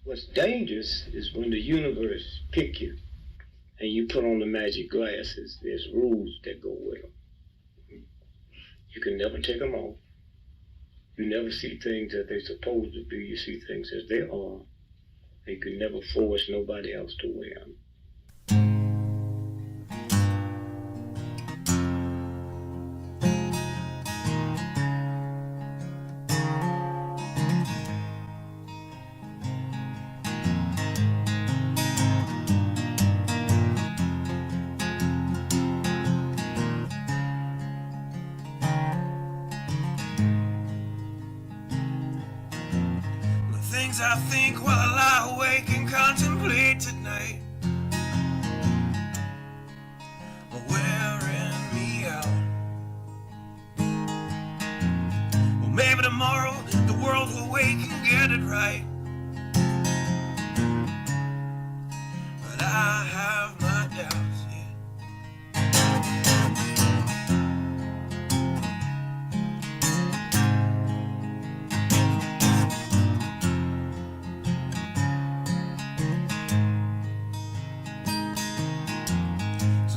What's dangerous is when the universe pick you and you put on the magic glasses. There's rules that go with them. You can never take them off. You never see things as they're supposed to be. You see things as they are. And you can never force nobody else to wear them. I think while I lie awake and contemplate tonight are wearing me out. Well, maybe tomorrow the world will wake and get it right, but I have my doubts, yeah.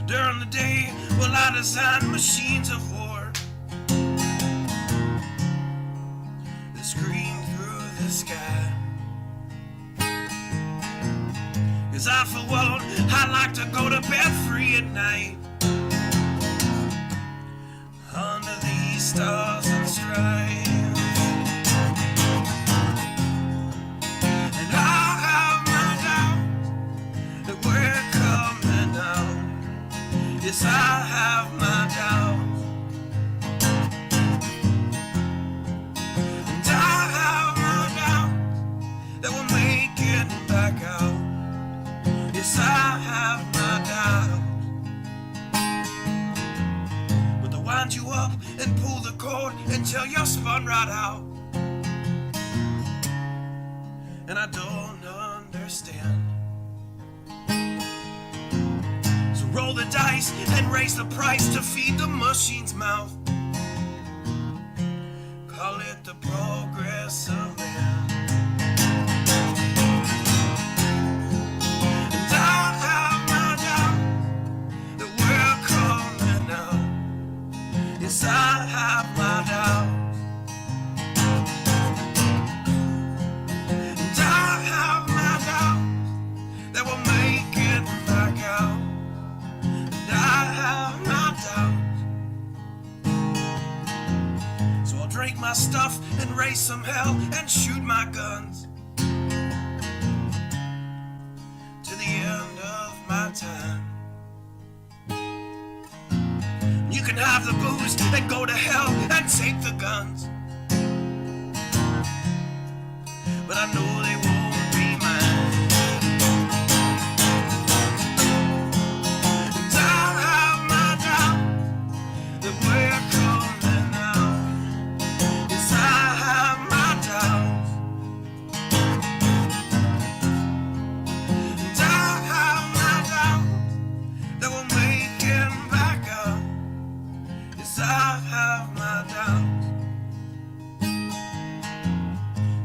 During the day, well, I design machines of war that scream through the sky. 'Cause I, for one, I like to go to bed free at night under these stars and stripes. And I have my doubts that we're coming out. Yes, I have my doubts, and I have my doubts that we'll make it back out. Yes, I have my doubts, but they'll wind you up and pull the cord until you're spun right out. And I don't understand. Roll the dice and raise the price to feed the machine's mouth. Call it the progress of man. And I have my doubt that we're coming out. Yes, I have my doubt. And I have my doubt that we'll make it back out. I have my doubts, so I'll drink my stuff and raise some hell and shoot my guns to the end of my time. You can have the booze and go to hell and take the guns, but I know they won't be mine. We're coming out. Yes, I have my doubts, and I have my doubts that we'll make it back up. Yes, I have my doubts.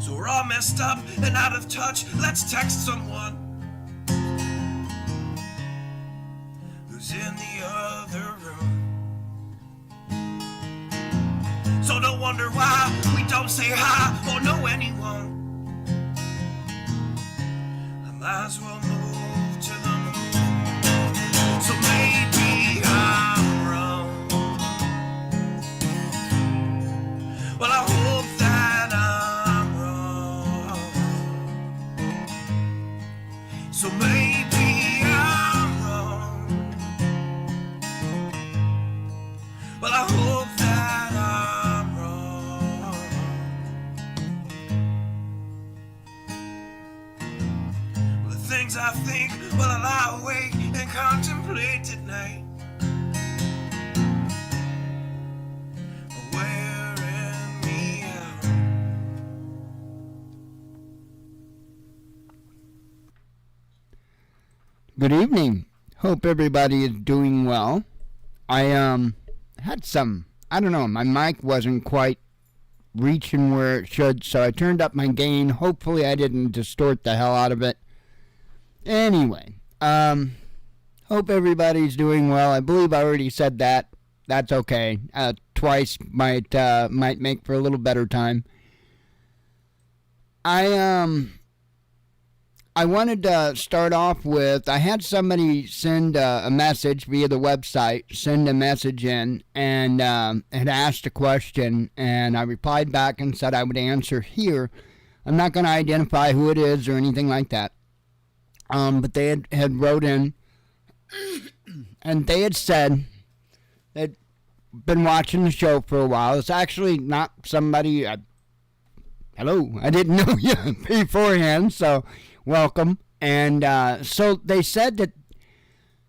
So we're all messed up and out of touch. Let's text someone who's in the other room. So don't wonder why we don't say hi or know anyone. I might as well move to the moon. So maybe I'm wrong. Well, I hope that I'm wrong. So maybe I'm wrong. Well, I hope that I'm wrong. Well, the things I think while I lie awake and contemplate at night are wearing me out. Good evening. Hope everybody is doing well. I had some, I don't know, my mic wasn't quite reaching where it should, so I turned up my gain. Hopefully I didn't distort the hell out of it. Anyway, hope everybody's doing well. I believe I already said that. That's okay. Twice might make for a little better time. I wanted to start off with, I had somebody send a message via the website, send a message in, and had asked a question, and I replied back and said I would answer here. I'm not going to identify who it is or anything like that. But they had wrote in, and they had said they'd been watching the show for a while. It's actually not somebody, hello, I didn't know you beforehand, so welcome. And so they said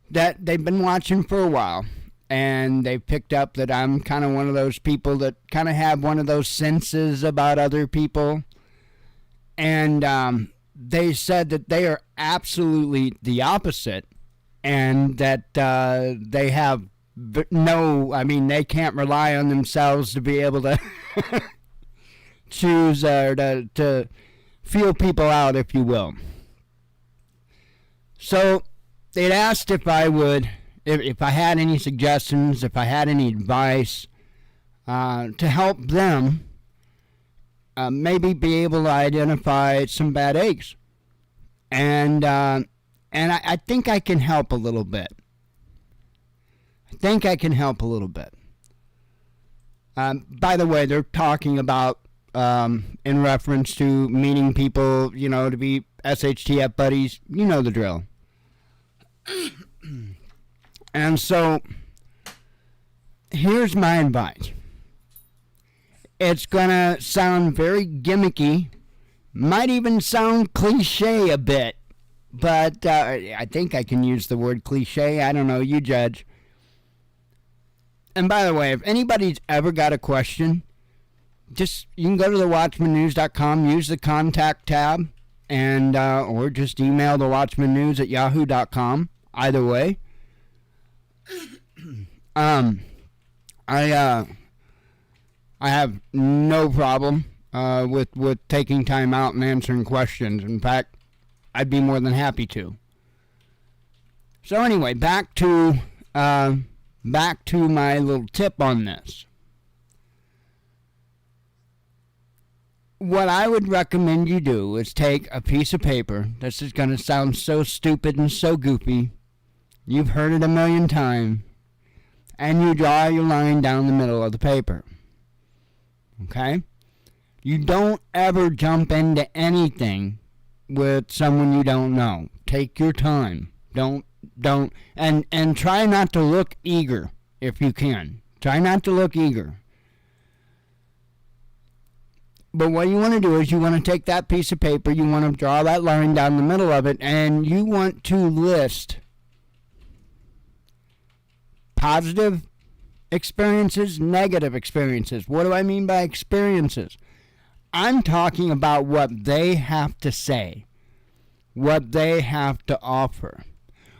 that they've been watching for a while, and they picked up that I'm kind of one of those people that kind of have one of those senses about other people. And they said that they are absolutely the opposite, and that they have they can't rely on themselves to be able to choose or to feel people out, if you will. So they'd asked if I had any suggestions, if I had any advice to help them maybe be able to identify some bad eggs. And I think I can help a little bit. By the way, they're talking about in reference to meeting people, to be SHTF buddies. You know the drill. And so, here's my advice. It's gonna sound very gimmicky, might even sound cliche a bit, but I think I can use the word cliche. I don't know, you judge. And by the way, if anybody's ever got a question, you can go to the watchmannews.com, use the contact tab, and or just email the watchmannews@yahoo.com. Either way, I have no problem with taking time out and answering questions. In fact, I'd be more than happy to. So anyway, back to my little tip on this. What I would recommend you do is take a piece of paper. This is going to sound so stupid and so goofy. You've heard it a million times. And you draw your line down the middle of the paper. Okay? You don't ever jump into anything with someone you don't know. Take your time. Don't and try not to look eager if you can. Try not to look eager. But what you want to do is you want to take that piece of paper, you want to draw that line down the middle of it, and you want to list positive experiences, negative experiences. What do I mean by experiences? I'm talking about what they have to say, what they have to offer.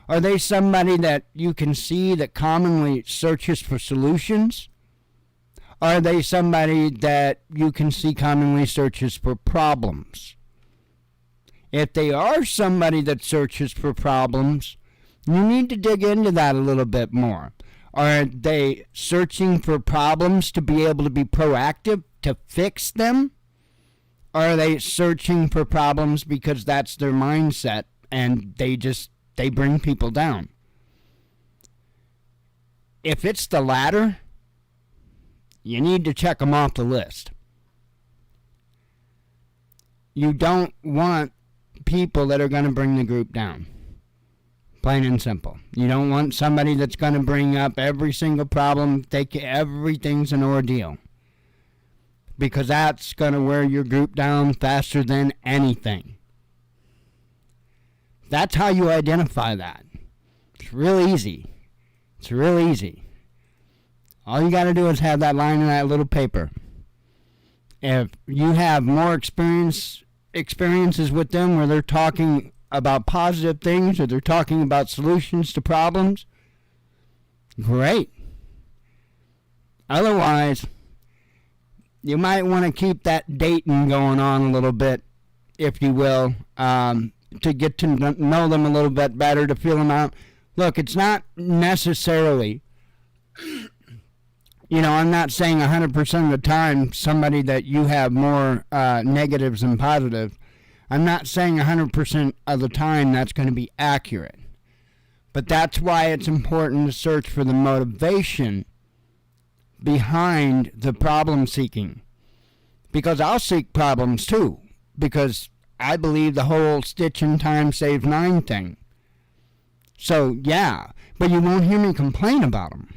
Are they somebody that you can see that commonly searches for solutions? Are they somebody that you can see commonly searches for problems? If they are somebody that searches for problems, you need to dig into that a little bit more. Are they searching for problems to be able to be proactive to fix them? Or are they searching for problems because that's their mindset and they bring people down? If it's the latter, you need to check them off the list. You don't want people that are going to bring the group down. Plain and simple. You don't want somebody that's going to bring up every single problem, everything's an ordeal. Because that's going to wear your group down faster than anything. That's how you identify that. It's real easy. All you got to do is have that line in that little paper. If you have more experiences with them where they're talking about positive things or they're talking about solutions to problems, great. Otherwise, you might want to keep that dating going on a little bit, if you will, to get to know them a little bit better, to feel them out. Look, it's not necessarily, I'm not saying 100% of the time somebody that you have more negatives than positives. I'm not saying 100% of the time that's going to be accurate. But that's why it's important to search for the motivation behind the problem seeking. Because I'll seek problems too. Because I believe the whole stitch in time saves 9 thing. So, yeah. But you won't hear me complain about them.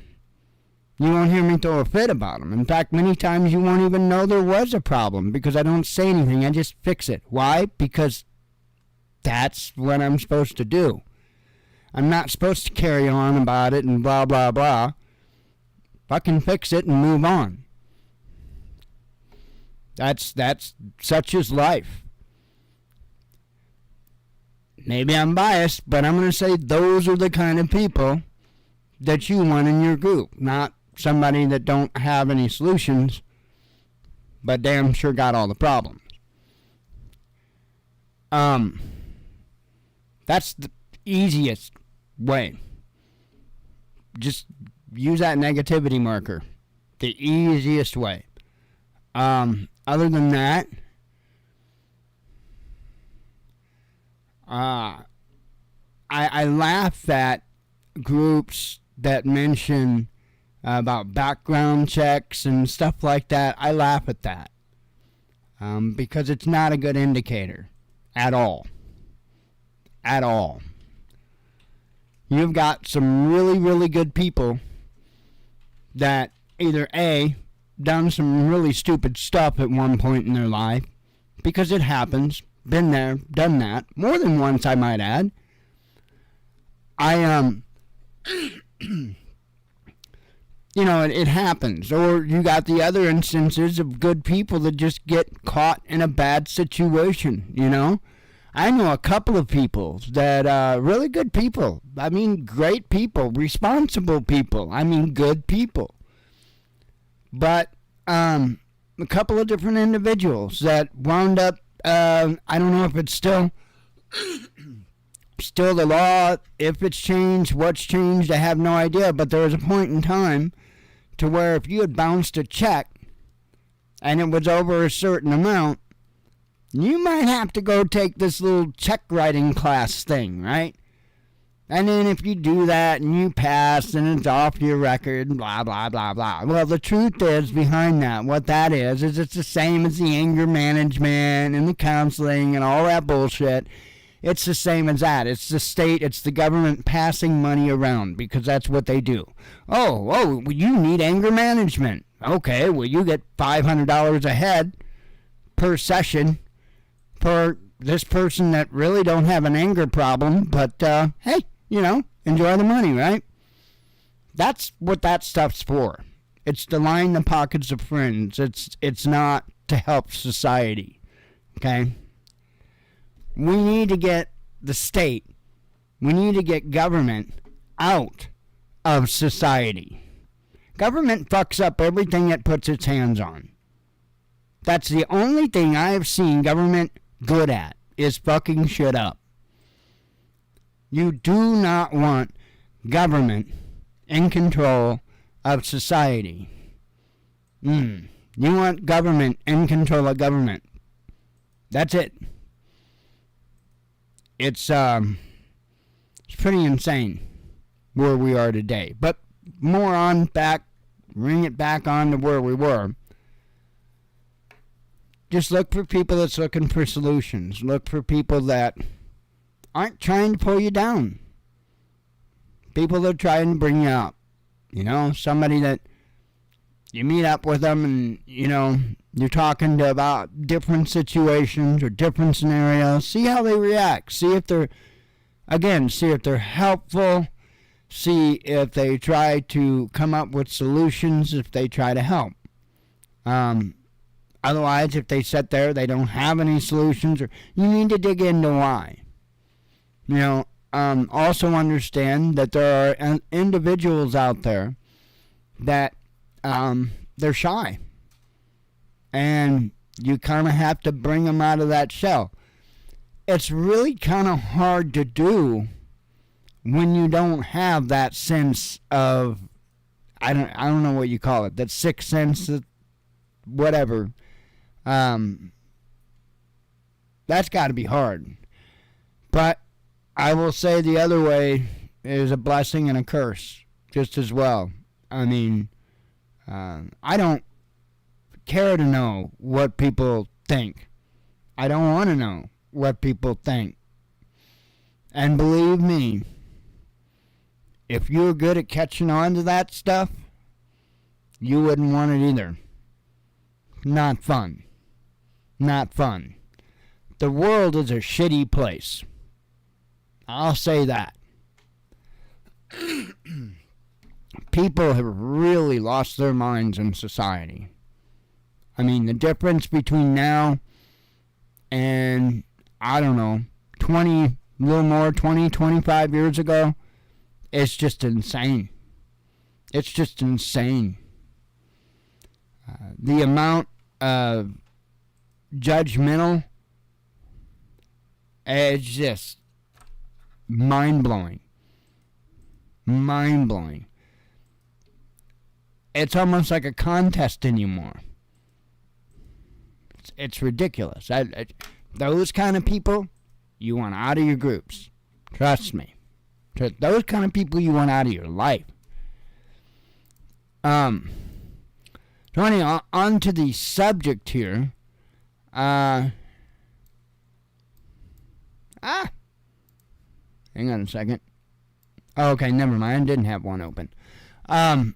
You won't hear me throw a fit about them. In fact, many times you won't even know there was a problem because I don't say anything. I just fix it. Why? Because that's what I'm supposed to do. I'm not supposed to carry on about it and blah, blah, blah. Fucking fix it and move on. That's such is life. Maybe I'm biased, but I'm going to say those are the kind of people that you want in your group. Not somebody that don't have any solutions, but damn sure got all the problems. That's the easiest way. Just use that negativity marker. The easiest way. Other than that, I laugh at groups that mention about background checks and stuff like that. I laugh at that because it's not a good indicator at all. At all. You've got some really, really good people that either A, done some really stupid stuff at one point in their life, because it happens, been there, done that, more than once I might add. It happens. Or you got the other instances of good people that just get caught in a bad situation, I know a couple of people that, really good people. I mean, great people, responsible people. I mean, good people. But a couple of different individuals that wound up, I don't know if it's still the law, if it's changed, what's changed, I have no idea. But there was a point in time to where if you had bounced a check and it was over a certain amount, you might have to go take this little check writing class thing, right? And then if you do that and you pass and it's off your record, blah, blah, blah, blah. Well, the truth is behind that, what that is it's the same as the anger management and the counseling and all that bullshit. It's the same as that. It's the state, it's the government passing money around because that's what they do. Oh, you need anger management. Okay, well, you get $500 a head per session for this person that really don't have an anger problem, but, hey, enjoy the money, right? That's what that stuff's for. It's to line the pockets of friends. It's not to help society, okay? We need to get the state, we need to get government out of society. Government fucks up everything it puts its hands on. That's the only thing I have seen government good at, is fucking shit up. You do not want government in control of society. You want government in control of government. That's it. It's pretty insane where we are today. But bring it back on to where we were. Just look for people that's looking for solutions. Look for people that aren't trying to pull you down. People that are trying to bring you up. Somebody that you meet up with them and, you're talking to about different situations or different scenarios. See how they react. See if they're helpful. See if they try to come up with solutions, if they try to help. Otherwise, if they sit there, they don't have any solutions, or you need to dig into why. Also understand that there are individuals out there that they're shy. and you kind of have to bring them out of that shell. It's really kind of hard to do when you don't have that sense of, I don't know what you call it, that sixth sense, whatever. That's got to be hard. But I will say the other way is a blessing and a curse just as well. I mean, I don't care to know what people think. I don't want to know what people think. And believe me, if you're good at catching on to that stuff, you wouldn't want it either. Not fun. Not fun. The world is a shitty place. I'll say that. People have really lost their minds in society. I mean, the difference between now and, I don't know, 25 years ago, it's just insane. It's just insane. The amount of judgmental, it's just mind-blowing. Mind-blowing. It's almost like a contest anymore. It's ridiculous. Those kind of people, you want out of your groups. Trust me. Those kind of people you want out of your life. Anyway, on to the subject here. Hang on a second. Oh, okay, never mind. I didn't have one open. So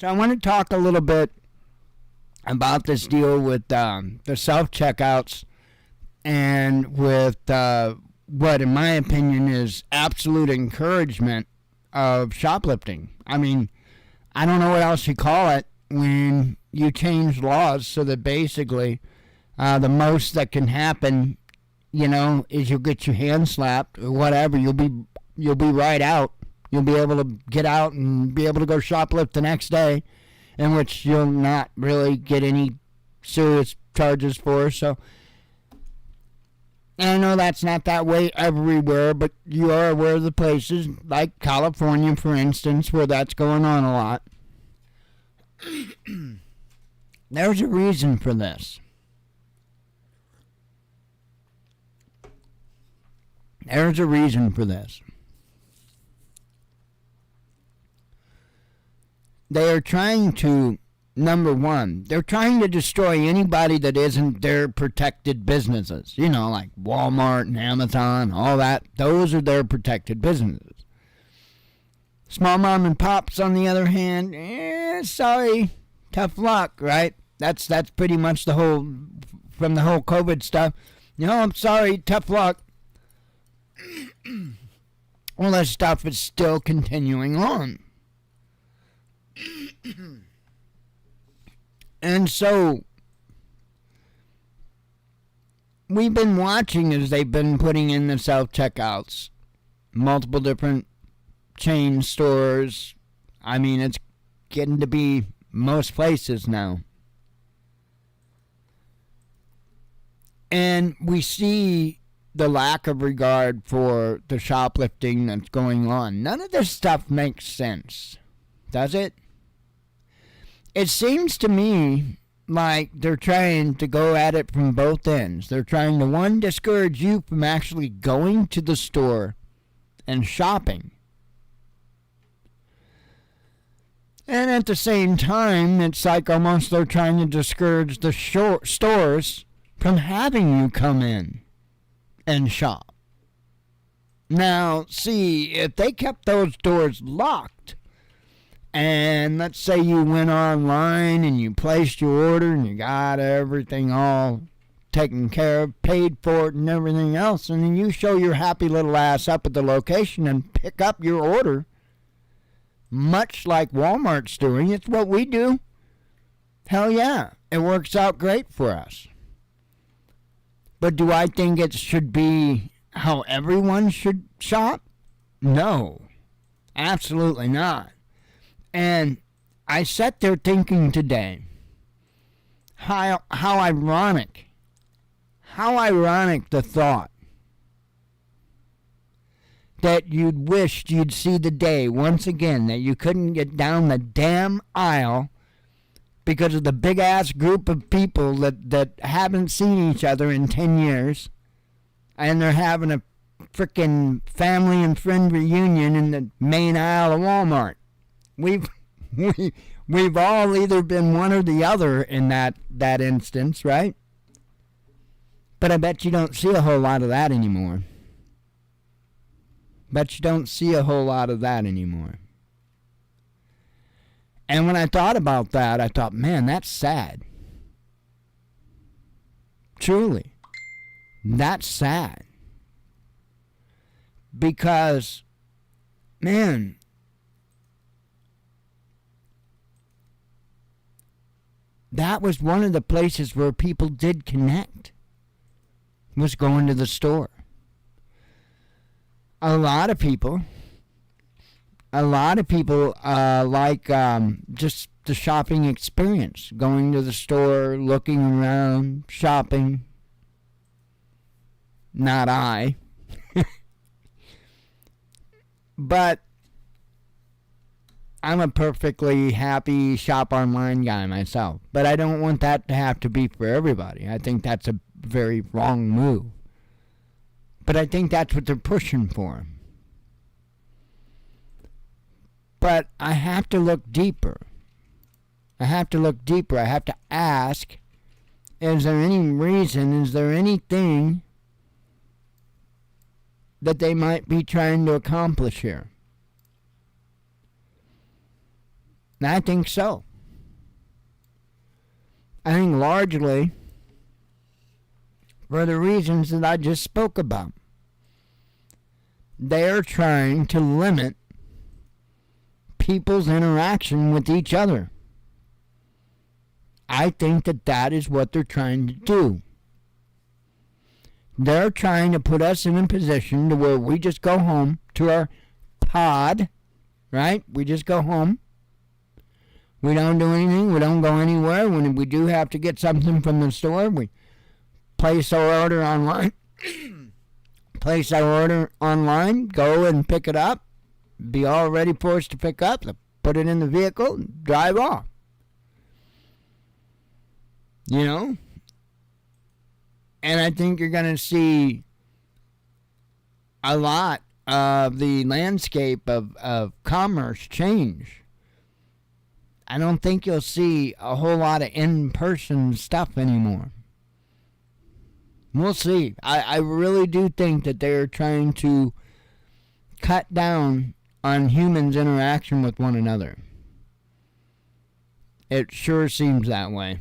I want to talk a little bit about this deal with the self-checkouts and with what, in my opinion, is absolute encouragement of shoplifting. I mean, I don't know what else you call it when you change laws so that basically the most that can happen, you know, is you'll get your hand slapped or whatever. You'll be right out. You'll be able to get out and be able to go shoplift the next day, in which you'll not really get any serious charges for. So, and I know that's not that way everywhere, but you are aware of the places, like California, for instance, where that's going on a lot. There's a reason for this. There's a reason for this. They are trying to, number one, they're trying to destroy anybody that isn't their protected businesses. You know, like Walmart and Amazon, all that. Those are their protected businesses. Small mom and pops, on the other hand, sorry, tough luck, right? That's pretty much the whole, from the whole COVID stuff. You know, I'm sorry, tough luck. Well, that stuff is still continuing on. And so we've been watching as they've been putting in the self-checkouts, multiple different chain stores. I mean, it's getting to be most places now. And we see the lack of regard for the shoplifting that's going on. None of this stuff makes sense, does it? It seems to me like they're trying to go at it from both ends. They're trying to, one, discourage you from actually going to the store and shopping. And at the same time, it's like almost they're trying to discourage the stores from having you come in and shop. Now, see, if they kept those doors locked, and let's say you went online and you placed your order and you got everything all taken care of, paid for it and everything else, and then you show your happy little ass up at the location and pick up your order, much like Walmart's doing. It's what we do. Hell yeah, it works out great for us. But do I think it should be how everyone should shop? No, absolutely not. And I sat there thinking today, how ironic the thought that you'd wished you'd see the day once again that you couldn't get down the damn aisle because of the big-ass group of people that haven't seen each other in 10 years, and they're having a frickin' family and friend reunion in the main aisle of Walmart. We've all either been one or the other in that instance, right? But I bet you don't see a whole lot of that anymore. And when I thought about that, I thought, man, that's sad. Truly. That's sad. Because, man, that was one of the places where people did connect, was going to the store. A lot of people like just the shopping experience, going to the store, looking around, shopping. Not I. But I'm a perfectly happy shop online guy myself. But I don't want that to have to be for everybody. I think that's a very wrong move. But I think that's what they're pushing for. But I have to look deeper. I have to ask, is there any reason, is there anything that they might be trying to accomplish here? And I think so. I think largely for the reasons that I just spoke about. They're trying to limit people's interaction with each other. I think that is what they're trying to do. They're trying to put us in a position to where we just go home to our pod, right? We just go home. We don't do anything. We don't go anywhere. When we do have to get something from the store, we place our order online. Go and pick it up. Be all ready for us to pick up. Put it in the vehicle and drive off. You know? And I think you're going to see a lot of the landscape of commerce change. I don't think you'll see a whole lot of in-person stuff anymore. We'll see. I really do think that they're trying to cut down on humans' interaction with one another. It sure seems that way.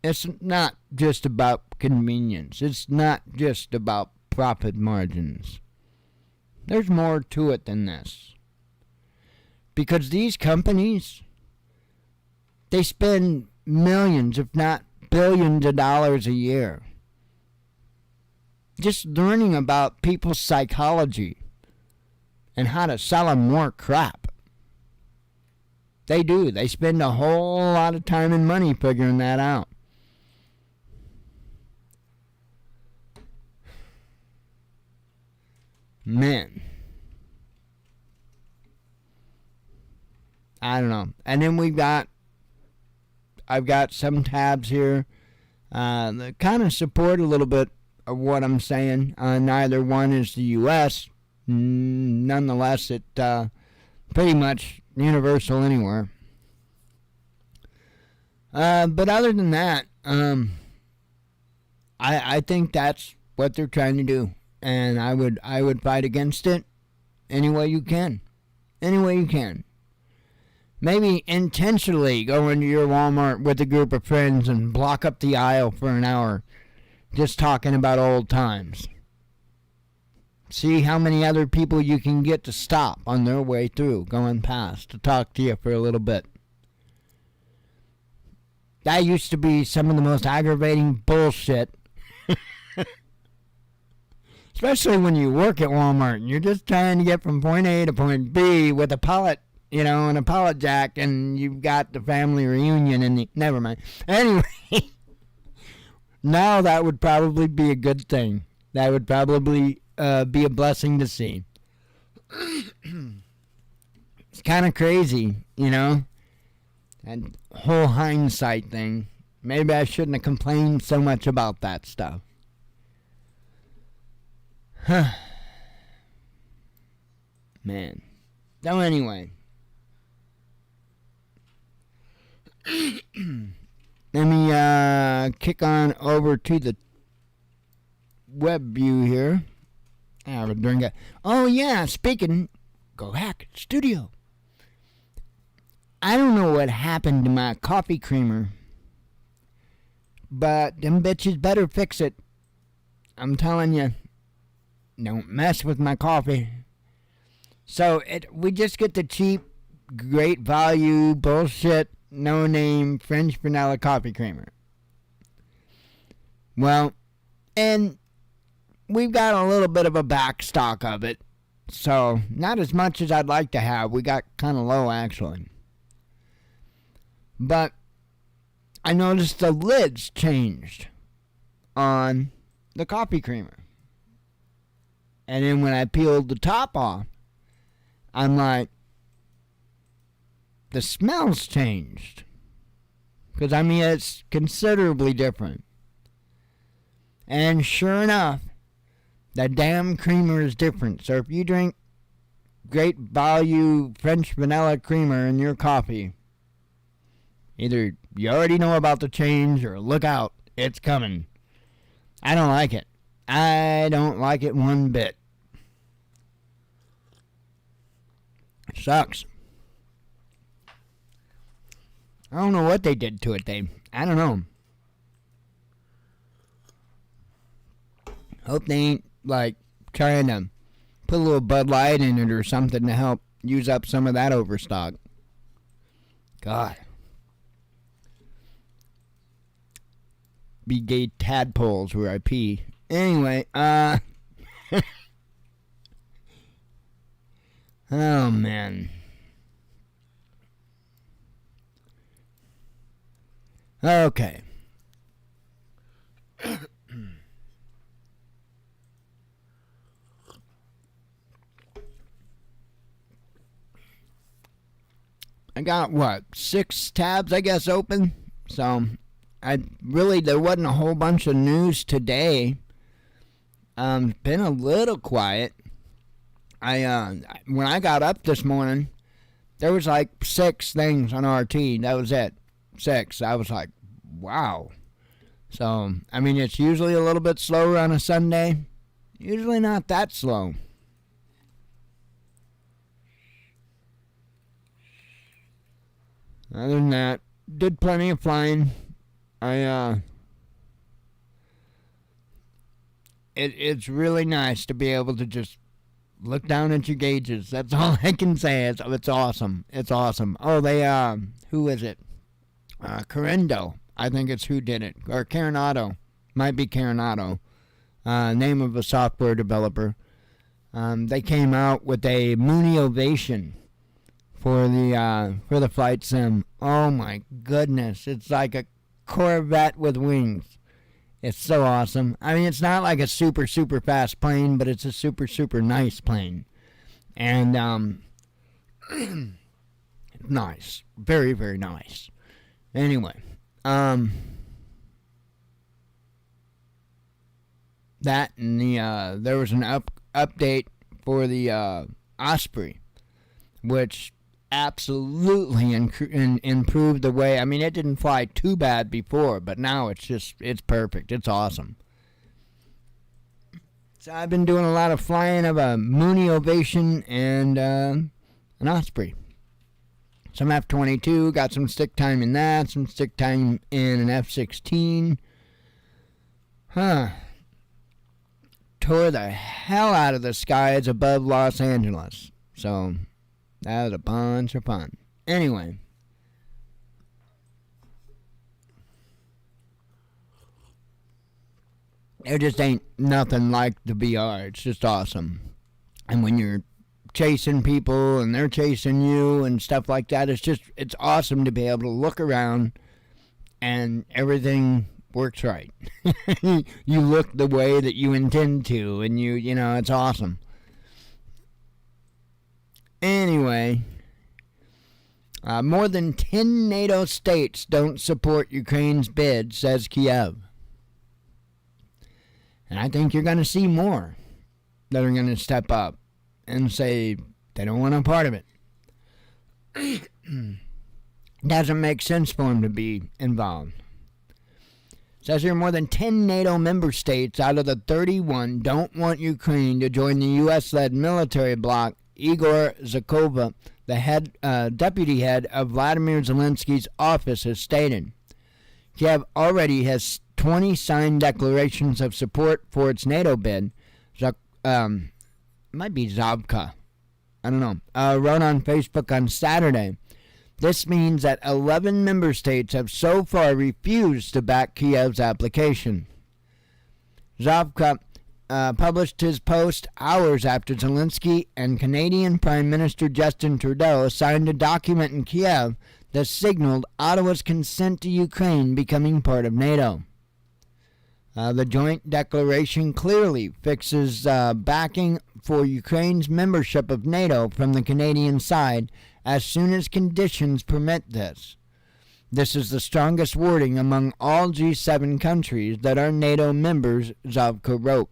It's not just about convenience. It's not just about profit margins. There's more to it than this. Because these companies, they spend millions, if not billions of dollars a year just learning about people's psychology and how to sell them more crap. They do. They spend a whole lot of time and money figuring that out. Man. I don't know. And then I've got some tabs here that kind of support a little bit of what I'm saying. Neither one is the U.S. Nonetheless, it pretty much universal anywhere. But other than that, I think that's what they're trying to do. And I would fight against it any way you can. Any way you can. Maybe intentionally go into your Walmart with a group of friends and block up the aisle for an hour just talking about old times. See how many other people you can get to stop on their way through, going past, to talk to you for a little bit. That used to be some of the most aggravating bullshit. Especially when you work at Walmart and you're just trying to get from point A to point B with a pallet, and a pallet jack, and you've got the family reunion and never mind. Anyway, now that would probably be a good thing. That would probably be a blessing to see. It's kind of crazy, that whole hindsight thing. Maybe I shouldn't have complained so much about that stuff. Man. So anyway. Let me kick on over to the web view here. Have a drink. Oh yeah, speaking, go hack studio. I don't know what happened to my coffee creamer, but them bitches better fix it. I'm telling you, don't mess with my coffee. So we just get the cheap, great value, bullshit, no name French vanilla coffee creamer. Well, and we've got a little bit of a back stock of it, so not as much as I'd like to have. We got kind of low actually. But I noticed the lids changed on the coffee creamer. And then when I peeled the top off, I'm like, the smell's changed. Because, it's considerably different. And sure enough, the damn creamer is different. So if you drink great value French vanilla creamer in your coffee, either you already know about the change or look out, it's coming. I don't like it. I don't like it one bit. Sucks. I don't know what they did to it, I don't know. Hope they ain't, trying to put a little Bud Light in it or something to help use up some of that overstock. God. Be gay tadpoles where I pee. Anyway, oh man. Okay. I got 6 tabs I guess open. So there wasn't a whole bunch of news today. Been a little quiet. When I got up this morning, there was 6 things on RT. That was it. 6. I was like, wow. So, it's usually a little bit slower on a Sunday. Usually not that slow. Other than that, did plenty of flying. It's really nice to be able to just look down at your gauges. That's all I can say. It's awesome. It's awesome. Oh, who is it? Correndo. I think it's who did it. Or Carinado. Might be Carinado. Name of a software developer. They came out with a Mooney Ovation for the flight sim. Oh my goodness. It's like a Corvette with wings. It's so awesome. It's not like a super, super fast plane, but it's a super, super nice plane. And, nice. Very, very nice. Anyway, that and there was an update for the Osprey, which absolutely improved the way. It didn't fly too bad before, but now it's perfect. It's awesome. So I've been doing a lot of flying of a Mooney Ovation and an Osprey. Some F-22, got some stick time in that, some stick time in an F-16. Tore the hell out of the skies above Los Angeles. So that was a bunch of fun. Anyway. There just ain't nothing like the VR. It's just awesome. And when you're chasing people and they're chasing you and stuff like that, it's awesome to be able to look around and everything works right. You look the way that you intend to, and you know, it's awesome. Anyway, more than 10 NATO states don't support Ukraine's bid, says Kiev. And I think you're going to see more that are going to step up and say they don't want a part of it. Doesn't make sense for them to be involved. It says here more than 10 NATO member states out of the 31 don't want Ukraine to join the U.S.-led military bloc. Igor Zakova, the deputy head of Vladimir Zelensky's office, has stated. Kiev already has 20 signed declarations of support for its NATO bid. Might be Zavka. I don't know. Wrote on Facebook on Saturday. This means that 11 member states have so far refused to back Kiev's application. Zavka published his post hours after Zelensky and Canadian Prime Minister Justin Trudeau signed a document in Kiev that signaled Ottawa's consent to Ukraine becoming part of NATO. The joint declaration clearly fixes backing for Ukraine's membership of NATO from the Canadian side as soon as conditions permit this. This is the strongest wording among all G7 countries that are NATO members, Zavka wrote.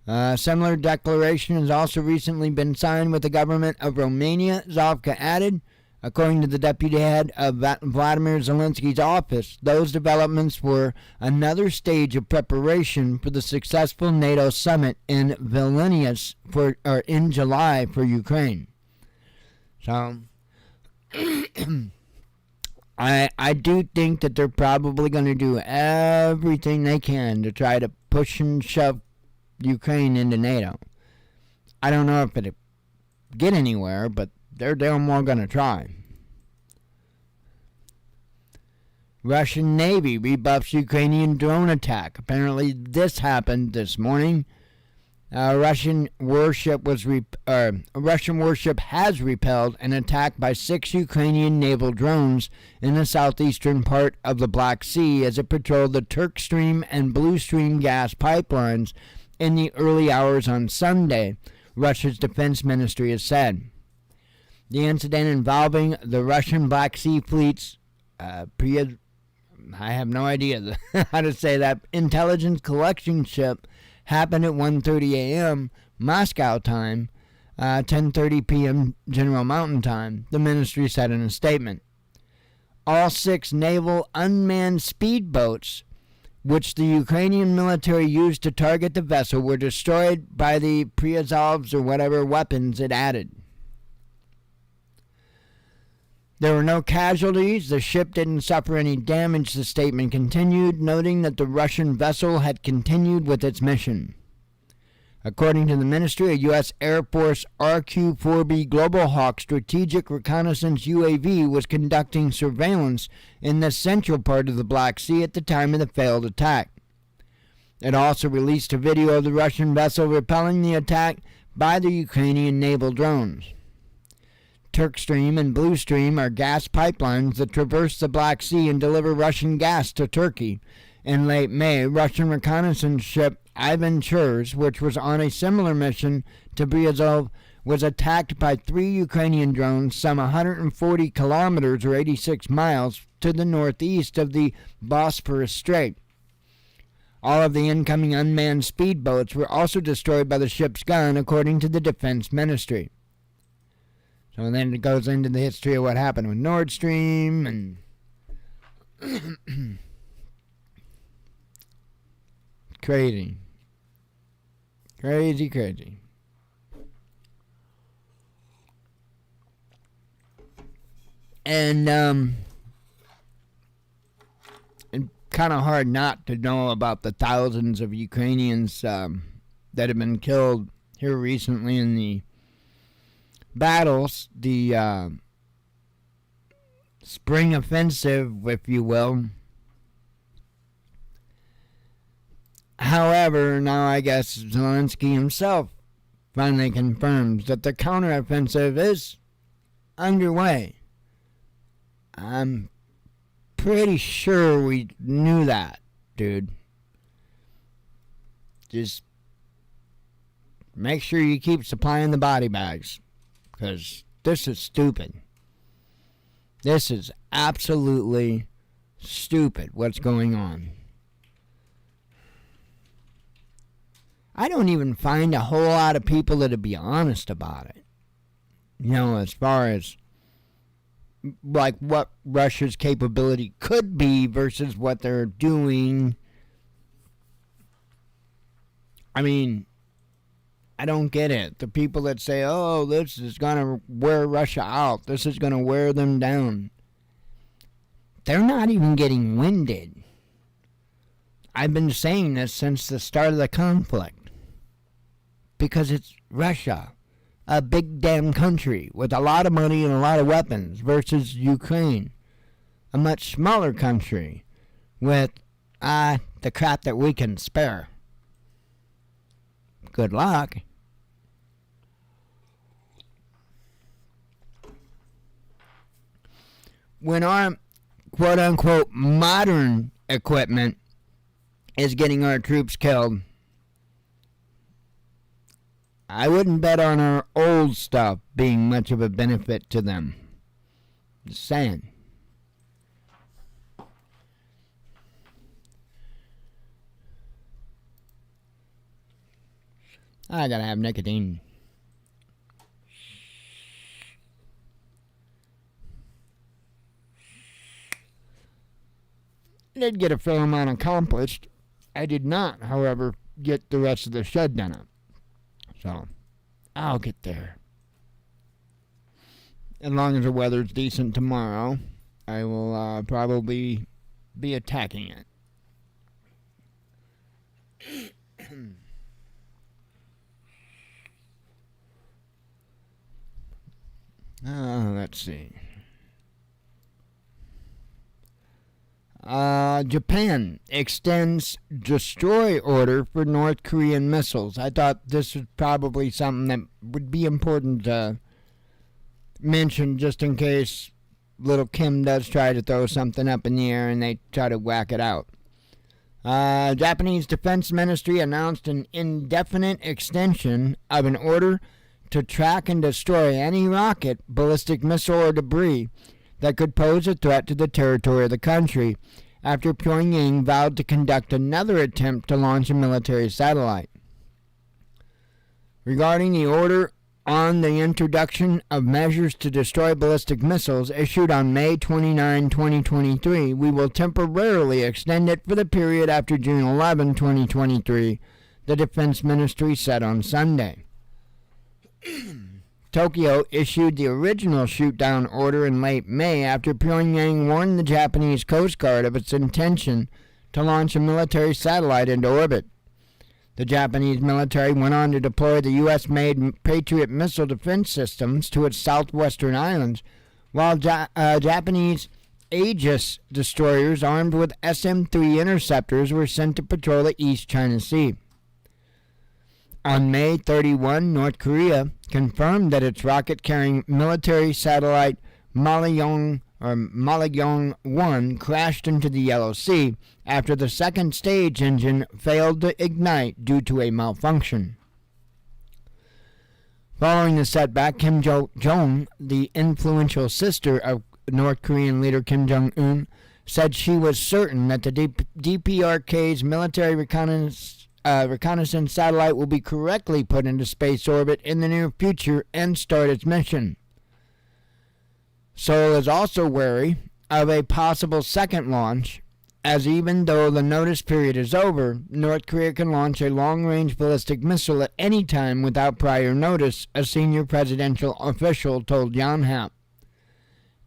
A similar declaration has also recently been signed with the government of Romania, Zavka added. According to the deputy head of Vladimir Zelensky's office, those developments were another stage of preparation for the successful NATO summit in Vilnius in July for Ukraine. So, I do think that they're probably going to do everything they can to try to push and shove Ukraine into NATO. I don't know if it'll get anywhere, but they're more going to try. Russian Navy rebuffs Ukrainian drone attack. Apparently this happened this morning. Russian warship has repelled an attack by 6 Ukrainian naval drones in the southeastern part of the Black Sea as it patrolled the Turk Stream and Blue Stream gas pipelines in the early hours on Sunday, Russia's defense ministry has said. The incident involving the Russian Black Sea Fleet's I have no idea how to say that, intelligence collection ship happened at 1:30 a.m. Moscow time, 10:30 p.m. General Mountain Time, the ministry said in a statement. All 6 naval unmanned speedboats, which the Ukrainian military used to target the vessel, were destroyed by the Priazovs or whatever weapons it added. There were no casualties. The ship didn't suffer any damage, the statement continued, noting that the Russian vessel had continued with its mission. According to the ministry, a U.S. Air Force RQ-4B Global Hawk strategic reconnaissance UAV was conducting surveillance in the central part of the Black Sea at the time of the failed attack. It also released a video of the Russian vessel repelling the attack by the Ukrainian naval drones. Turk Stream and Blue Stream are gas pipelines that traverse the Black Sea and deliver Russian gas to Turkey. In late May, Russian reconnaissance ship Ivan Churs, which was on a similar mission to Priazov, was attacked by 3 Ukrainian drones some 140 kilometers or 86 miles to the northeast of the Bosphorus Strait. All of the incoming unmanned speedboats were also destroyed by the ship's gun, according to the Defense Ministry. So then it goes into the history of what happened with Nord Stream and crazy. And it's kind of hard not to know about the thousands of Ukrainians that have been killed here recently in the battles, the spring offensive, if you will. However, now I guess Zelensky himself finally confirms that the counteroffensive is underway. I'm pretty sure we knew that, dude. Just make sure you keep supplying the body bags, because this is stupid. This is absolutely stupid what's going on. I don't even find a whole lot of people that'd be honest about it. You know, as far as like what Russia's capability could be versus what they're doing. I mean, I don't get it. The people that say, oh, this is going to wear Russia out, this is going to wear them down, they're not even getting winded. I've been saying this since the start of the conflict. Because it's Russia, a big damn country with a lot of money and a lot of weapons, versus Ukraine, a much smaller country with the crap that we can spare. Good luck. When our quote-unquote modern equipment is getting our troops killed, I wouldn't bet on our old stuff being much of a benefit to them. Just saying. I gotta have nicotine. I did get a fair amount accomplished. I did not, however, get the rest of the shed done up. So, I'll get there. As long as the weather's decent tomorrow, I will probably be attacking it. Let's see. Japan extends destroy order for North Korean missiles. I thought this was probably something that would be important to mention just in case little Kim does try to throw something up in the air and they try to whack it out. Japanese Defense Ministry announced an indefinite extension of an order to track and destroy any rocket, ballistic missile, or debris that could pose a threat to the territory of the country, after Pyongyang vowed to conduct another attempt to launch a military satellite. Regarding the order on the introduction of measures to destroy ballistic missiles issued on May 29, 2023, we will temporarily extend it for the period after June 11, 2023, the Defense Ministry said on Sunday. Tokyo issued the original shoot-down order in late May after Pyongyang warned the Japanese Coast Guard of its intention to launch a military satellite into orbit. The Japanese military went on to deploy the U.S.-made Patriot missile defense systems to its southwestern islands, while Japanese Aegis destroyers armed with SM-3 interceptors were sent to patrol the East China Sea. On May 31, North Korea confirmed that its rocket-carrying military satellite Malagyong-1 crashed into the Yellow Sea after the second stage engine failed to ignite due to a malfunction. Following the setback, Kim Jong, the influential sister of North Korean leader Kim Jong-un, said she was certain that the DPRK's military reconnaissance satellite will be correctly put into space orbit in the near future and start its mission. Seoul is also wary of a possible second launch, as even though the notice period is over, North Korea can launch a long-range ballistic missile at any time without prior notice, a senior presidential official told Yonhap.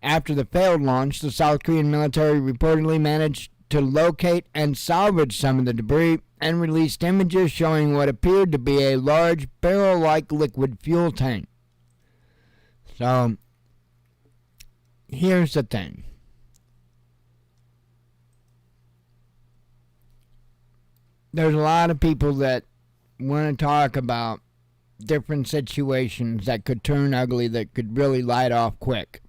After the failed launch, the South Korean military reportedly managed to locate and salvage some of the debris and released images showing what appeared to be a large barrel-like liquid fuel tank. So, here's the thing. there's a lot of people that want to talk about different situations that could turn ugly, that could really light off quick.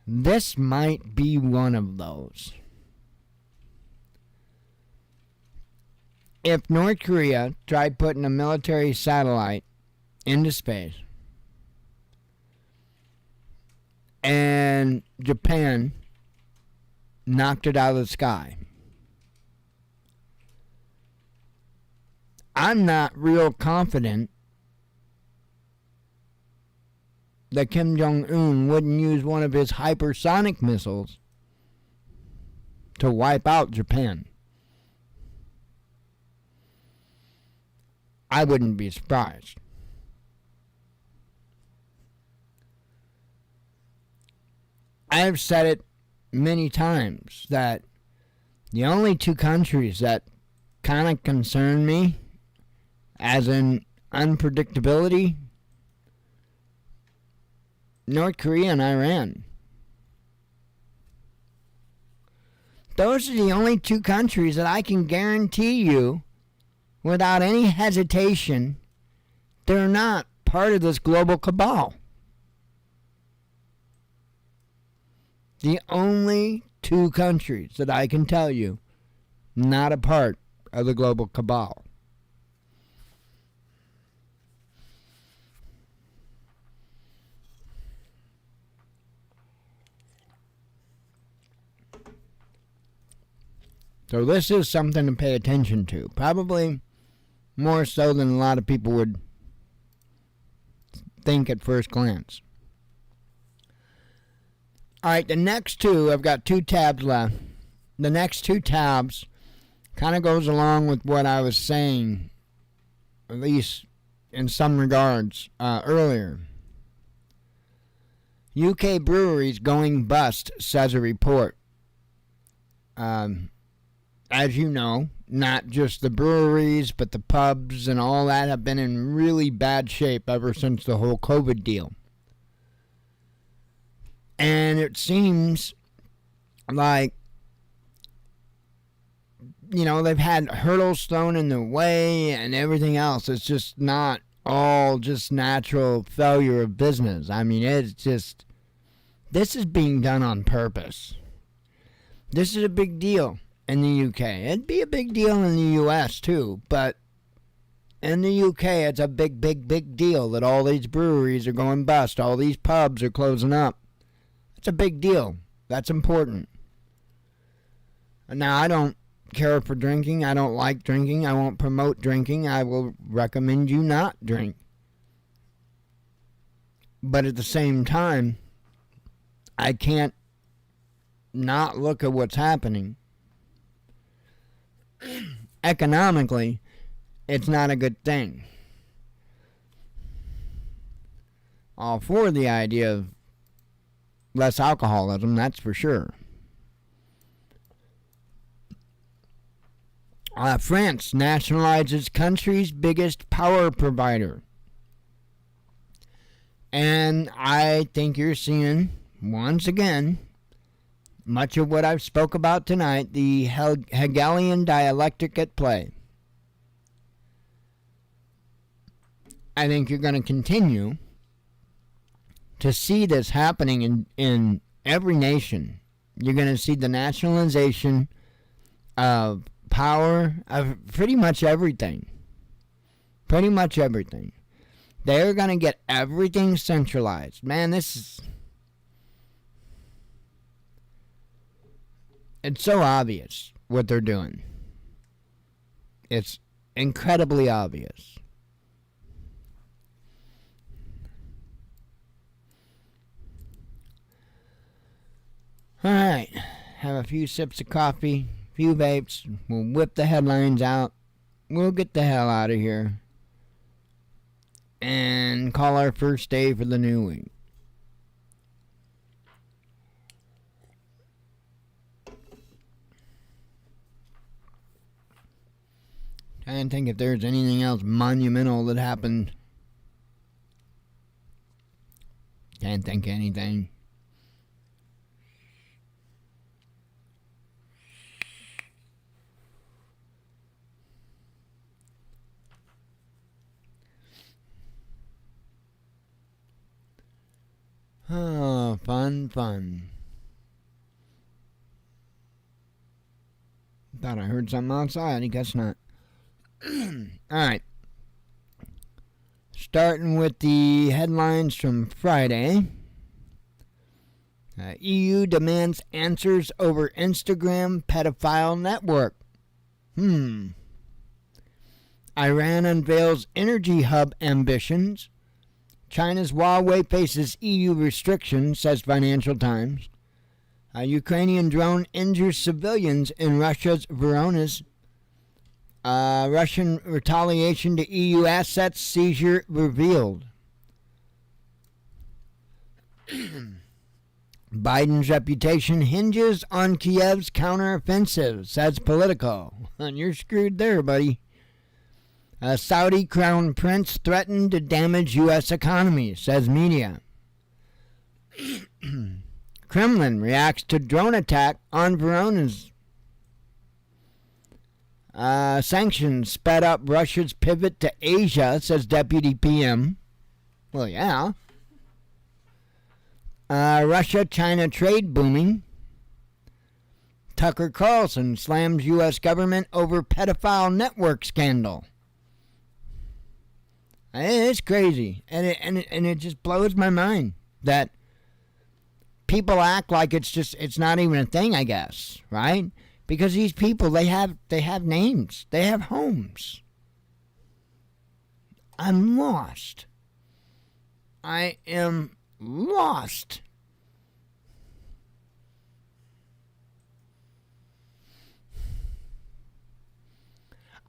This might be one of those. If North Korea tried putting a military satellite into space and Japan knocked it out of the sky, I'm not real confident that Kim Jong-un wouldn't use one of his hypersonic missiles to wipe out Japan. I wouldn't be surprised. I've said it many times that the only two countries that kind of concern me, as in unpredictability, North Korea and Iran. Those are the only two countries that I can guarantee you, without any hesitation, they're not part of this global cabal. The only two countries that I can tell you not a part of the global cabal. So this is something to pay attention to. Probably more so than a lot of people would think at first glance. Alright, the next two, I've got 2 tabs left. The next 2 tabs kind of goes along with what I was saying, at least in some regards, earlier. UK breweries going bust, says a report. As you know, not just the breweries, but the pubs and all that have been in really bad shape ever since the whole COVID deal. And it seems like, you know, they've had hurdles thrown in their way and everything else. It's just not all just natural failure of business. I mean, it's just, this is being done on purpose. This is a big deal in the UK. It'd be a big deal in the US too, but in the UK it's a big, big, big deal that all these breweries are going bust. All these pubs are closing up. It's a big deal. That's important. Now, I don't care for drinking. I don't like drinking. I won't promote drinking. I will recommend you not drink. But at the same time, I can't not look at what's happening. Economically, it's not a good thing. All for the idea of less alcoholism, that's for sure. France nationalizes country's biggest power provider. And I think you're seeing, once again, much of what I've spoke about tonight, the Hegelian dialectic at play. I think you're going to continue to see this happening in every nation. You're going to see the nationalization of power of pretty much everything. Pretty much everything. They're going to get everything centralized. Man, this is... It's so obvious what they're doing. It's incredibly obvious. Alright, have a few sips of coffee, a few vapes, we'll whip the headlines out, we'll get the hell out of here, and call our first day for the new week. Trying to think if there's anything else monumental that happened. Can't think of anything. Oh, fun. Thought I heard something outside. I guess not. Alright. Starting with the headlines from Friday. EU demands answers over Instagram pedophile network. Iran unveils energy hub ambitions. China's Huawei faces EU restrictions, says Financial Times. A Ukrainian drone injures civilians in Russia's Voronezh. Russian retaliation to EU assets seizure revealed. Biden's reputation hinges on Kiev's counteroffensive, says Politico. And you're screwed there, buddy. A Saudi crown prince threatened to damage U.S. economy, says media. Kremlin reacts to drone attack on Voronezh. Sanctions sped up Russia's pivot to Asia, says Deputy PM. Well, yeah. Russia-China trade booming. Tucker Carlson slams U.S. government over pedophile network scandal. It's crazy, and it just blows my mind that people act like it's not even a thing, I guess, right? Because these people, they have names, they have homes. I'm lost. I am lost.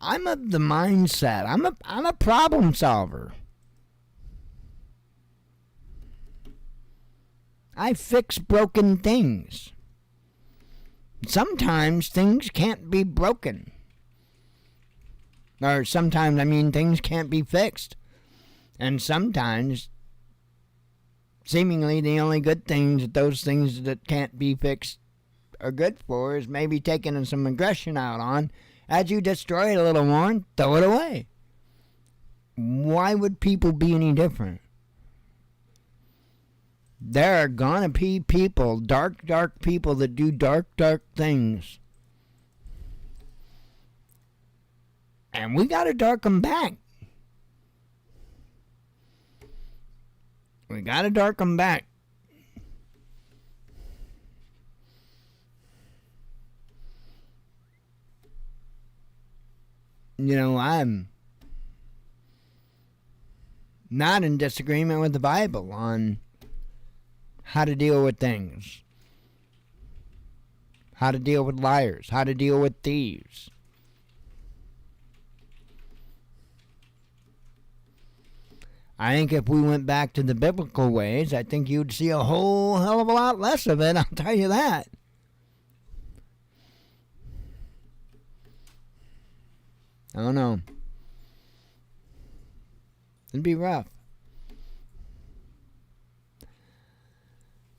I'm of the mindset. I'm a problem solver. I fix broken things. Sometimes things can't be broken. Or sometimes, things can't be fixed. And sometimes, seemingly the only good things that those things that can't be fixed are good for is maybe taking some aggression out on. As you destroy it a little more, throw it away. Why would people be any different? There are gonna be people, dark people that do dark things. And we gotta dark them back. We gotta dark them back. I'm not in disagreement with the Bible on how to deal with things, how to deal with liars, how to deal with thieves. I think if we went back to the biblical ways, I think you'd see a whole hell of a lot less of it, I'll tell you that. I don't know. It'd be rough.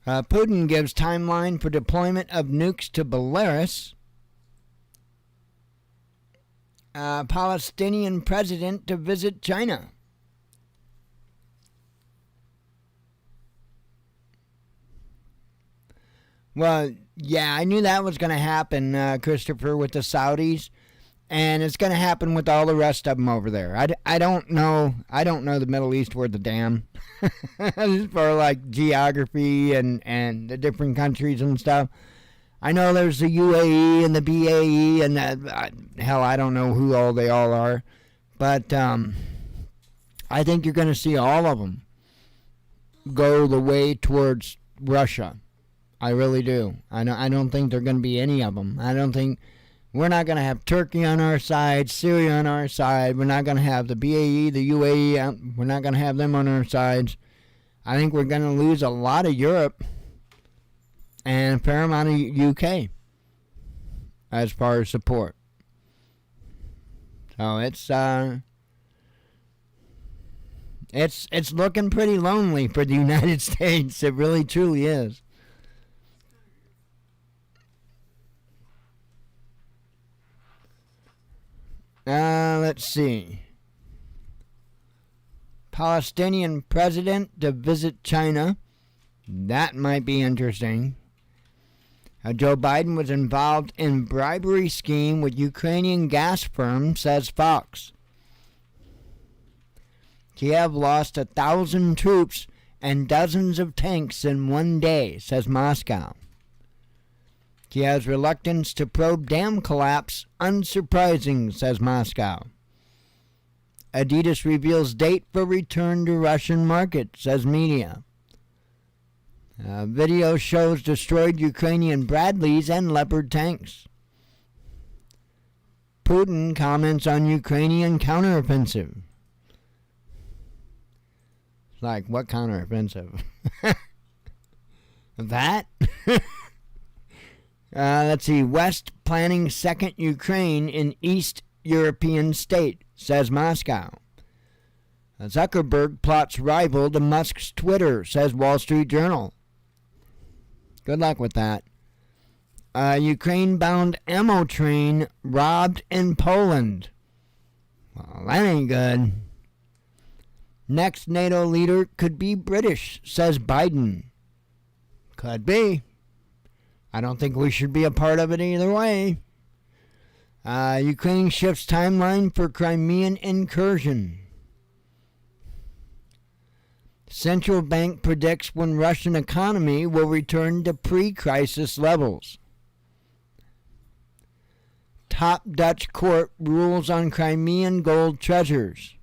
Putin gives timeline for deployment of nukes to Belarus. Palestinian president to visit China. Well, yeah, I knew that was going to happen, Christopher, with the Saudis. And it's going to happen with all the rest of them over there. I don't know the Middle East worth a damn. As far like geography and the different countries and stuff. I know there's the UAE and the BAE and hell, I don't know who all they all are. But I think you're going to see all of them go the way towards Russia. I really do. I don't think there are going to be any of them. I don't think... We're not going to have Turkey on our side, Syria on our side. We're not going to have the BAE, the UAE. We're not going to have them on our sides. I think we're going to lose a lot of Europe and a fair amount of UK as far as support. So it's looking pretty lonely for the United States. It really truly is. Let's see. Palestinian president to visit China. That might be interesting. Joe Biden was involved in bribery scheme with Ukrainian gas firm, says Fox. Kiev lost 1,000 troops and dozens of tanks in one day, says Moscow. Kiev's reluctance to probe dam collapse unsurprising, says Moscow. Adidas reveals date for return to Russian market, says media. Video shows destroyed Ukrainian Bradleys and Leopard tanks. Putin comments on Ukrainian counteroffensive. Like, what counteroffensive? That? Let's see. West planning second Ukraine in East European state, says Moscow. Zuckerberg plots rival to Musk's Twitter, says Wall Street Journal. Good luck with that. Ukraine-bound ammo train robbed in Poland. Well, that ain't good. Next NATO leader could be British, says Biden. Could be. I don't think we should be a part of it either way. Ukraine shifts timeline for Crimean incursion. Central bank predicts when Russian economy will return to pre-crisis levels. Top Dutch court rules on Crimean gold treasures.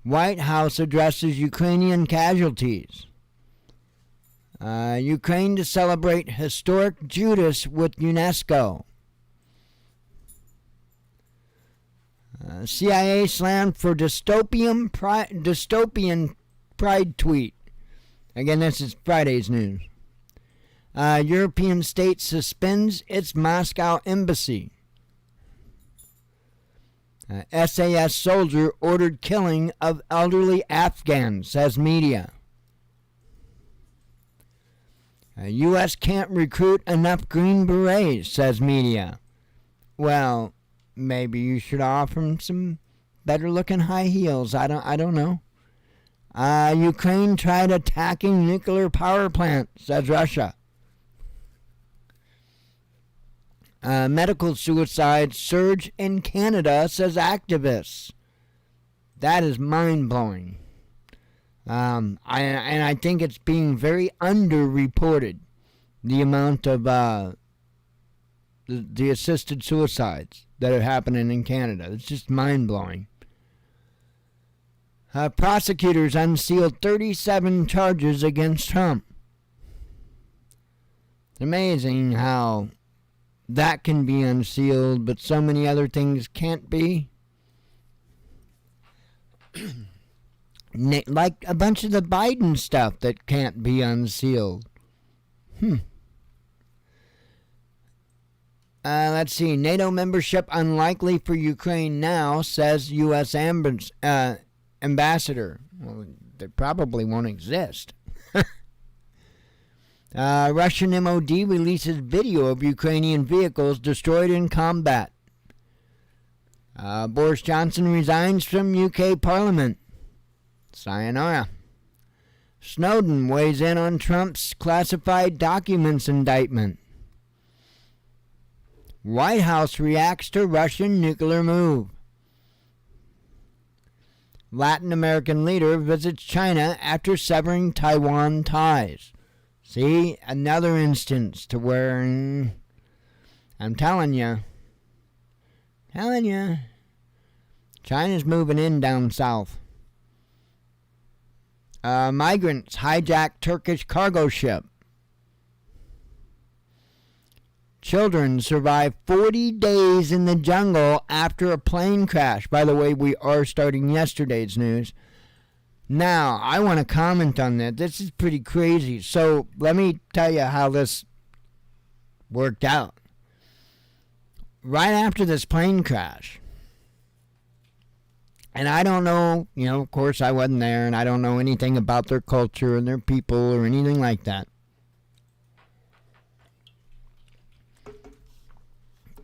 White House addresses Ukrainian casualties. Ukraine to celebrate historic Judas with UNESCO. CIA slammed for dystopian pride tweet. Again, this is Friday's news. European state suspends its Moscow embassy. SAS soldier ordered killing of elderly Afghans, says media. U.S. can't recruit enough Green Berets, says media. Well, maybe you should offer them some better-looking high heels. I don't know. Ukraine tried attacking nuclear power plant, says Russia. Medical suicide surge in Canada, says activists. That is mind-blowing. I think it's being very underreported, the amount of the assisted suicides that are happening in Canada. It's just mind-blowing. Prosecutors unsealed 37 charges against Trump. It's amazing how that can be unsealed, but so many other things can't be. Like a bunch of the Biden stuff that can't be unsealed. Let's see. NATO membership unlikely for Ukraine now, says U.S. ambassador. Well, they probably won't exist. Russian MOD releases video of Ukrainian vehicles destroyed in combat. Boris Johnson resigns from UK Parliament. Sayonara. Snowden weighs in on Trump's classified documents indictment. White House reacts to Russian nuclear move. Latin American leader visits China after severing Taiwan ties. See, another instance to where I'm telling you, China's moving in down south. Migrants hijack Turkish cargo ship. Children survive 40 days in the jungle after a plane crash. By the way, we are starting yesterday's news. Now, I want to comment on that. This is pretty crazy. So, let me tell you how this worked out. Right after this plane crash, and I don't know, of course I wasn't there, and I don't know anything about their culture and their people or anything like that.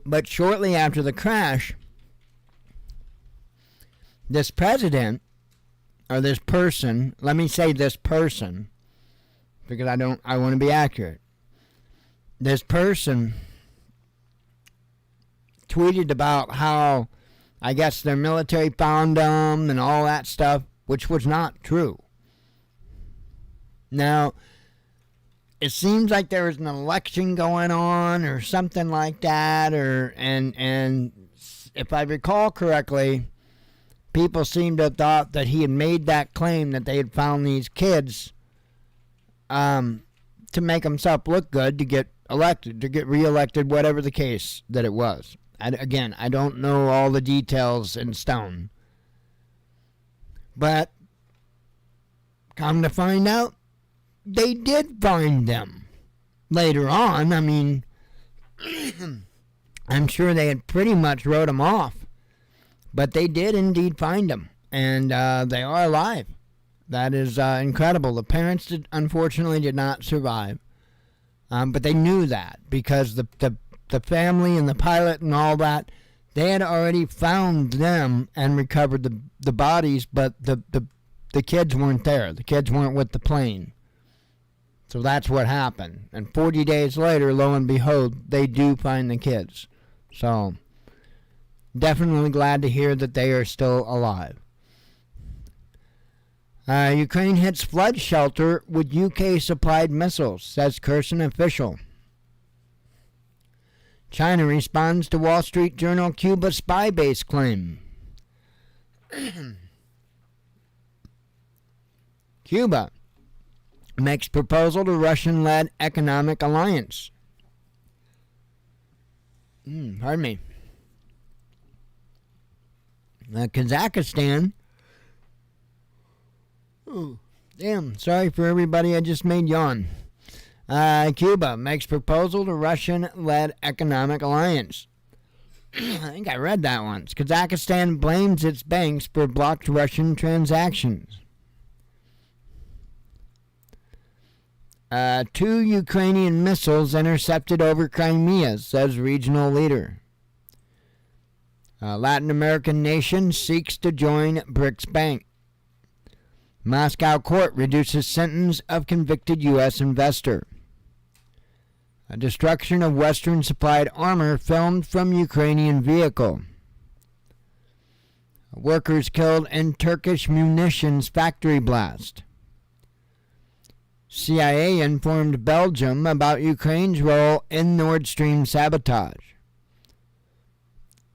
But shortly after the crash, this president or this person, let me say this person, because I want to be accurate. This person tweeted about how, I guess, their military found them and all that stuff, which was not true. Now, it seems like there was an election going on or something like that, and if I recall correctly, people seem to have thought that he had made that claim that they had found these kids to make himself look good, to get elected, to get reelected, whatever the case that it was. Again, I don't know all the details in stone. But come to find out, they did find them. Later on, I mean, I'm sure they had pretty much wrote them off. But they did indeed find them. And they are alive. That is incredible. The parents, unfortunately, did not survive. But they knew that because the family and the pilot and all that, they had already found them and recovered the bodies, but the kids weren't there. The kids weren't with the plane. So that's what happened. And 40 days later, lo and behold, they do find the kids. So definitely glad to hear that they are still alive. Ukraine hits flood shelter with UK-supplied missiles, says Kherson official. China responds to Wall Street Journal Cuba spy base claim. Cuba makes proposal to Russian-led economic alliance. Pardon me. Kazakhstan. Oh, damn, sorry for everybody I just made yawn. Cuba makes proposal to Russian-led economic alliance. I think I read that once. Kazakhstan blames its banks for blocked Russian transactions. 2 Ukrainian missiles intercepted over Crimea, says regional leader. Latin American nation seeks to join BRICS Bank. Moscow court reduces sentence of convicted U.S. investor. A destruction of Western-supplied armor filmed from Ukrainian vehicle. Workers killed in Turkish munitions factory blast. CIA informed Belgium about Ukraine's role in Nord Stream sabotage.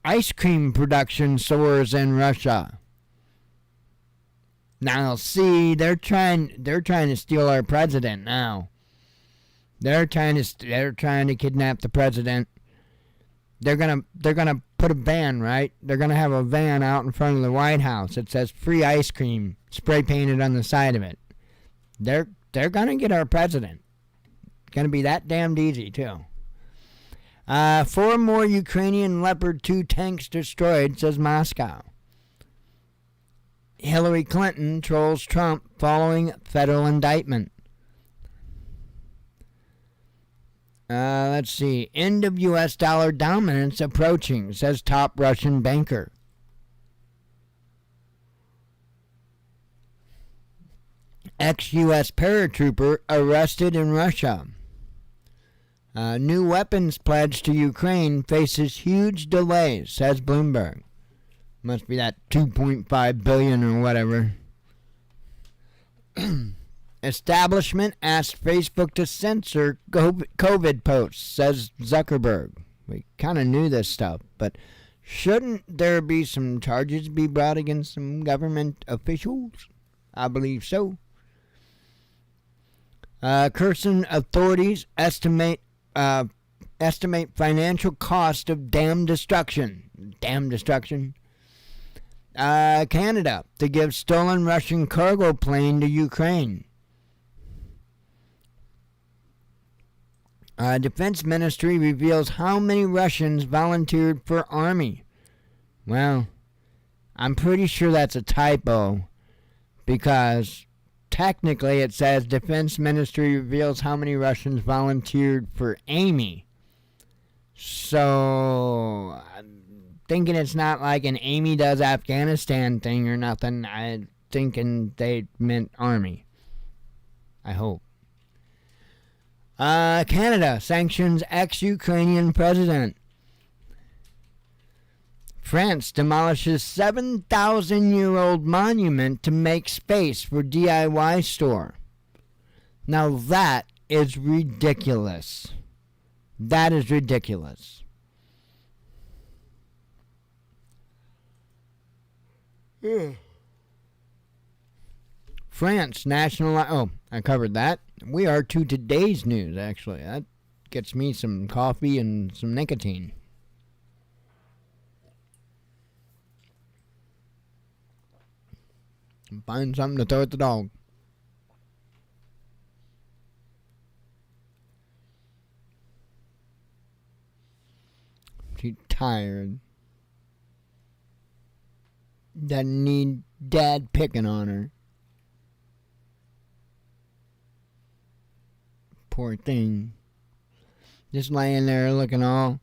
Ice cream production soars in Russia. Now, see, they're trying to steal our president now. They're trying to kidnap the president. They're gonna put a van, right? They're gonna have a van out in front of the White House that says free ice cream spray painted on the side of it. They're gonna get our president. It's gonna be that damned easy too. 4 more Ukrainian Leopard 2 tanks destroyed, says Moscow. Hillary Clinton trolls Trump following federal indictment. Let's see. End of U.S. dollar dominance approaching, says top Russian banker. Ex-U.S. paratrooper arrested in Russia. New weapons pledge to Ukraine faces huge delays, says Bloomberg. Must be that $2.5 billion or whatever. Establishment asked Facebook to censor COVID posts, says Zuckerberg. We kind of knew this stuff, but shouldn't there be some charges be brought against some government officials? I believe so. Kherson authorities estimate financial cost of dam destruction. Dam destruction. Canada to give stolen Russian cargo plane to Ukraine. Defense Ministry reveals how many Russians volunteered for Army. Well, I'm pretty sure that's a typo because technically it says Defense Ministry reveals how many Russians volunteered for Amy. So, I'm thinking it's not like an Amy does Afghanistan thing or nothing. thinking they meant army. I hope. Canada sanctions ex-Ukrainian president. France demolishes 7,000-year-old monument to make space for DIY store. Now that is ridiculous. That is ridiculous. France national. Oh, I covered that. We are to today's news, actually. That gets me some coffee and some nicotine. Find something to throw at the dog. She's tired. Doesn't need dad picking on her. Poor thing. Just laying there looking all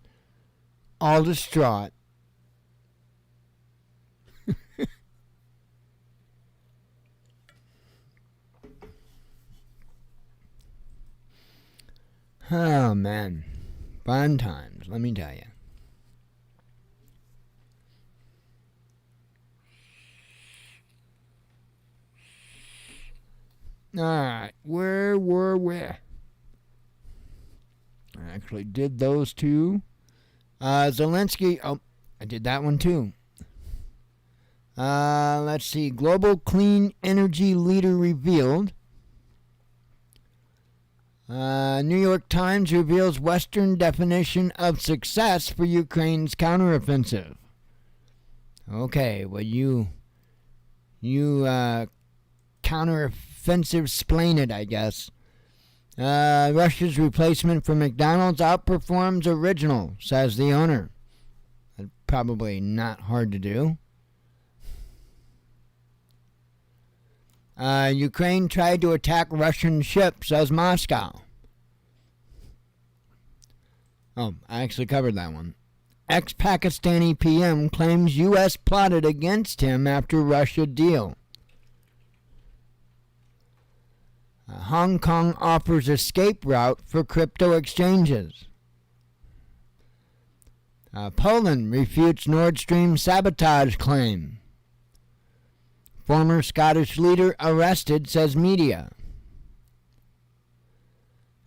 distraught. Oh, man. Fun times, let me tell you. Alright, where were we? I actually did those two. Zelensky, oh, I did that one too. Let's see, global clean energy leader revealed. New York Times reveals Western definition of success for Ukraine's counteroffensive. Okay, well you counteroffensive explain it, I guess. Russia's replacement for McDonald's outperforms original, says the owner. That's probably not hard to do. Ukraine tried to attack Russian ship, says Moscow. Oh, I actually covered that one. Ex-Pakistani PM claims U.S. plotted against him after Russia deal. Hong Kong offers escape route for crypto exchanges. Poland refutes Nord Stream sabotage claim. Former Scottish leader arrested, says media.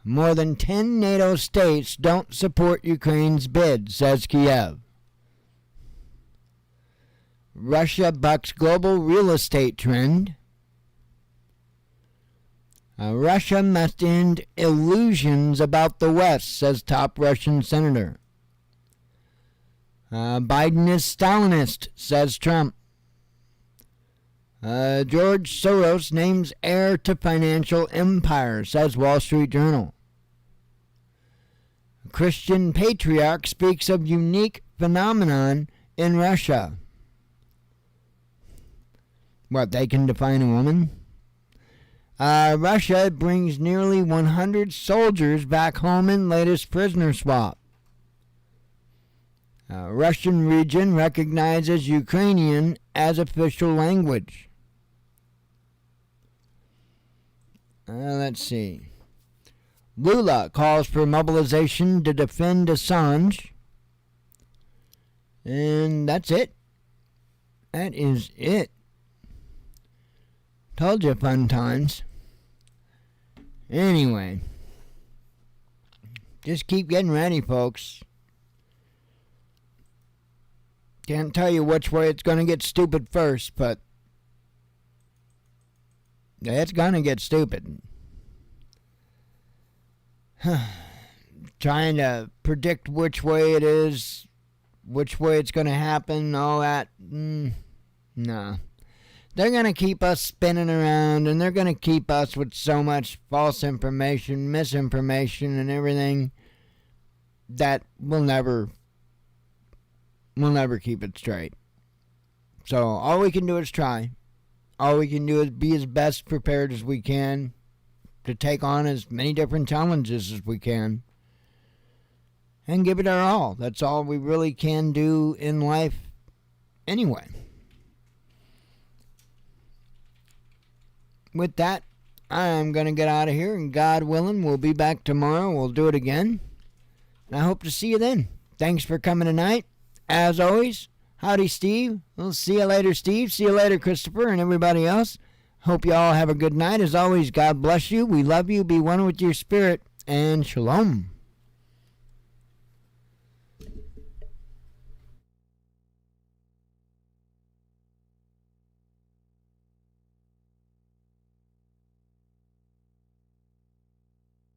More than 10 NATO states don't support Ukraine's bid, says Kiev. Russia bucks global real estate trend. Russia must end illusions about the West, says top Russian senator. Biden is Stalinist, says Trump. George Soros names heir to financial empire, says Wall Street Journal. Christian patriarch speaks of unique phenomenon in Russia. What, they can define a woman? Russia brings nearly 100 soldiers back home in latest prisoner swap. Russian region recognizes Ukrainian as official language. Let's see. Lula calls for mobilization to defend Assange. And that's it. That is it. Told you fun times. Anyway. Just keep getting ready, folks. Can't tell you which way it's going to get stupid first, but it's going to get stupid. Trying to predict which way it is, which way it's going to happen, all that. No. They're going to keep us spinning around, and they're going to keep us with so much false information, misinformation, and everything that we'll never keep it straight. So all we can do is try. All we can do is be as best prepared as we can to take on as many different challenges as we can and give it our all. That's all we really can do in life anyway. with that, I'm going to get out of here, and God willing, we'll be back tomorrow. We'll do it again. And I hope to see you then. Thanks for coming tonight. As always, howdy, Steve. We'll see you later, Steve. See you later, Christopher, and everybody else. Hope you all have a good night. As always, God bless you. We love you. Be one with your spirit. And shalom.